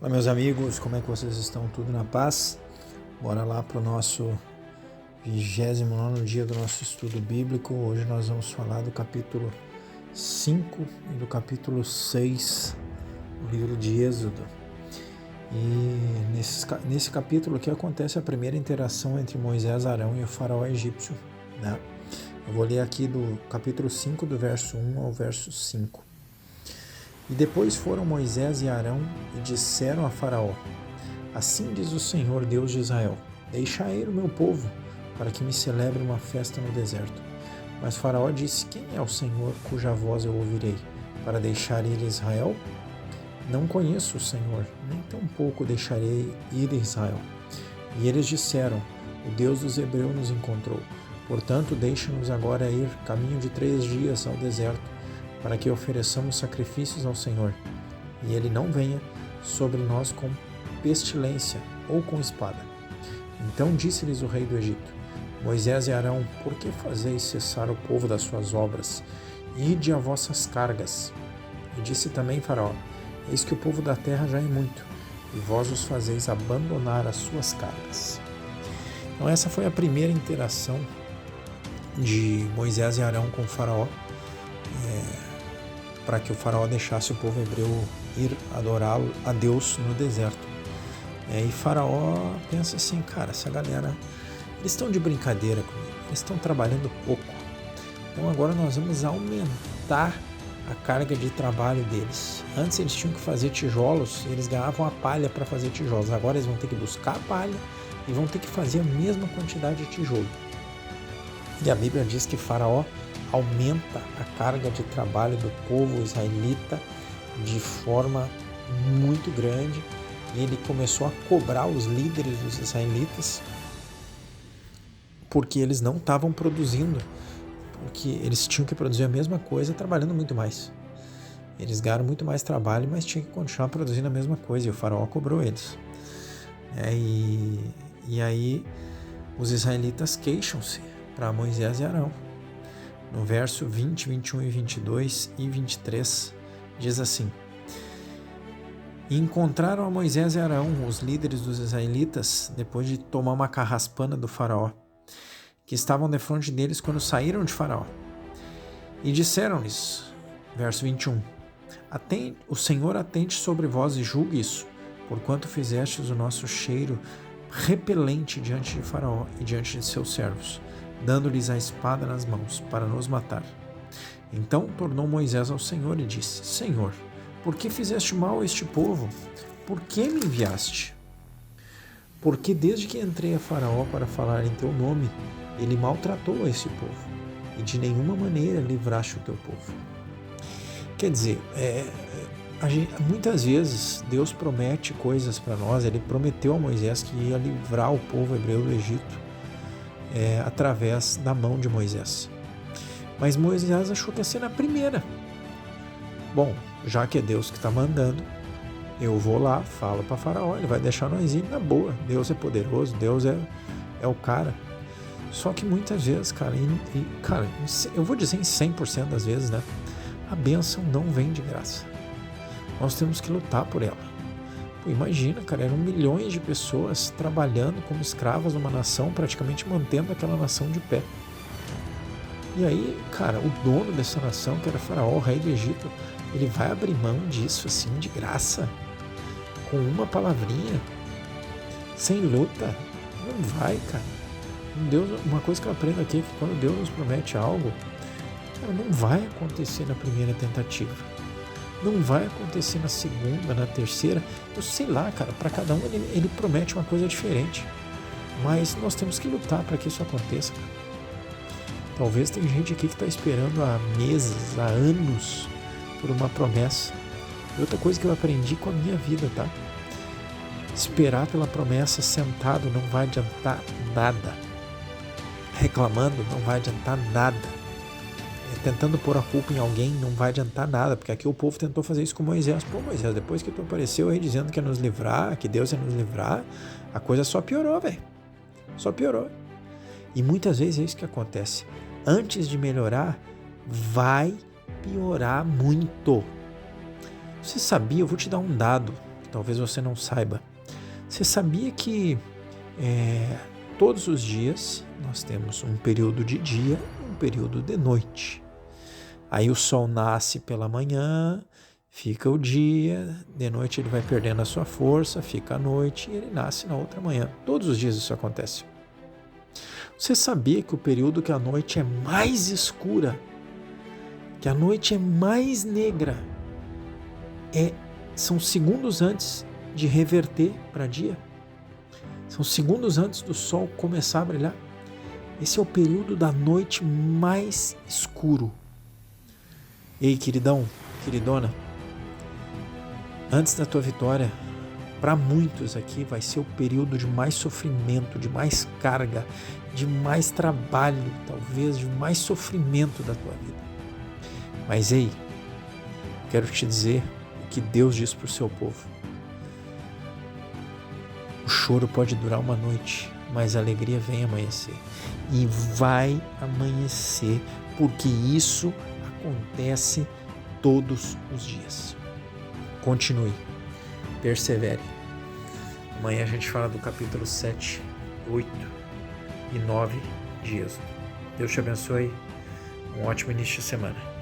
Olá, meus amigos, como é que vocês estão? Tudo na paz? Bora lá para o nosso 29º dia do nosso estudo bíblico. Hoje nós vamos falar do capítulo 5 e do capítulo 6 do livro de Êxodo. E nesse capítulo aqui acontece a primeira interação entre Moisés, Arão e o faraó egípcio, né? Eu vou ler aqui do capítulo 5, do verso 1 ao verso 5. E depois foram Moisés e Arão e disseram a Faraó: Assim diz o Senhor, Deus de Israel: Deixai ir o meu povo, para que me celebre uma festa no deserto. Mas Faraó disse: Quem é o Senhor cuja voz eu ouvirei, para deixar ir Israel? Não conheço o Senhor, nem tampouco deixarei ir Israel. E eles disseram: O Deus dos Hebreus nos encontrou. Portanto, deixa-nos agora ir caminho de 3 dias ao deserto, para que ofereçamos sacrifícios ao Senhor, e ele não venha sobre nós com pestilência ou com espada. Então disse-lhes o rei do Egito: Moisés e Arão, por que fazeis cessar o povo das suas obras? Ide a vossas cargas. E disse também Faraó: Eis que o povo da terra já é muito, e vós os fazeis abandonar as suas cargas. Então essa foi a primeira interação de Moisés e Arão com o Faraó, para que o faraó deixasse o povo hebreu ir adorá-lo a Deus no deserto. E faraó pensa assim: cara, essa galera, eles estão de brincadeira comigo, eles estão trabalhando pouco, então agora nós vamos aumentar a carga de trabalho deles. Antes eles tinham que fazer tijolos, eles ganhavam a palha para fazer tijolos, agora eles vão ter que buscar a palha e vão ter que fazer a mesma quantidade de tijolo. E a Bíblia diz que Faraó aumenta a carga de trabalho do povo israelita de forma muito grande, e ele começou a cobrar os líderes dos israelitas porque eles não estavam produzindo, porque eles tinham que produzir a mesma coisa trabalhando muito mais. Eles ganharam muito mais trabalho, mas tinham que continuar produzindo a mesma coisa, e o faraó cobrou eles. E aí os israelitas queixam-se para Moisés e Arão. No verso 20, 21 e 22 e 23, diz assim: E encontraram a Moisés e Arão, os líderes dos israelitas, depois de tomar uma carraspana do faraó, que estavam defronte deles quando saíram de Faraó. E disseram-lhes, verso 21, O Senhor atente sobre vós e julgue isso, porquanto fizestes o nosso cheiro repelente diante de Faraó e diante de seus servos, dando-lhes a espada nas mãos, para nos matar. Então tornou Moisés ao Senhor e disse: Senhor, por que fizeste mal a este povo? Por que me enviaste? Porque desde que entrei a Faraó para falar em teu nome, ele maltratou a esse povo, e de nenhuma maneira livraste o teu povo. Quer dizer, muitas vezes Deus promete coisas para nós. Ele prometeu a Moisés que ia livrar o povo hebreu do Egito, através da mão de Moisés. Mas Moisés achou que ia ser na primeira. Bom, já que é Deus que está mandando, eu vou lá, falo para Faraó, ele vai deixar nós ir na boa. Deus é poderoso, Deus é o cara. Só que muitas vezes, cara, eu vou dizer em 100% das vezes, né? A bênção não vem de graça. Nós temos que lutar por ela. Pô, imagina, cara, eram milhões de pessoas trabalhando como escravas numa nação, praticamente mantendo aquela nação de pé. E aí, cara, o dono dessa nação, que era Faraó, o rei do Egito, ele vai abrir mão disso assim, de graça, com uma palavrinha, sem luta? Não vai, cara. Deus, uma coisa que eu aprendo aqui é que quando Deus nos promete algo, cara, não vai acontecer na primeira tentativa. Não vai acontecer na segunda, na terceira. Eu sei lá, cara, para cada um ele promete uma coisa diferente. Mas nós temos que lutar para que isso aconteça. Talvez tem gente aqui que está esperando há meses, há anos, por uma promessa. E outra coisa que eu aprendi com a minha vida, tá? Esperar pela promessa sentado não vai adiantar nada. Reclamando não vai adiantar nada. Tentando pôr a culpa em alguém não vai adiantar nada, porque aqui o povo tentou fazer isso com Moisés. Pô, Moisés, depois que tu apareceu aí dizendo que ia nos livrar, que Deus ia nos livrar, a coisa só piorou, velho. Só piorou. E muitas vezes é isso que acontece. Antes de melhorar, vai piorar muito. Você sabia? Eu vou te dar um dado talvez você não saiba. Você sabia que todos os dias nós temos um período de dia e um período de noite? Aí o sol nasce pela manhã, fica o dia, de noite ele vai perdendo a sua força, fica a noite e ele nasce na outra manhã. Todos os dias isso acontece. Você sabia que o período que a noite é mais escura, que a noite é mais negra, são segundos antes de reverter para dia? São segundos antes do sol começar a brilhar? Esse é o período da noite mais escuro. Ei, queridão, queridona, antes da tua vitória, para muitos aqui vai ser o período de mais sofrimento, de mais carga, de mais trabalho, talvez de mais sofrimento da tua vida. Mas ei, quero te dizer o que Deus diz para o seu povo. O choro pode durar uma noite, mas a alegria vem amanhecer. E vai amanhecer, porque isso acontece todos os dias. Continue, persevere. Amanhã a gente fala do capítulo 7, 8 e 9 de Êxodo. Deus te abençoe. Um ótimo início de semana.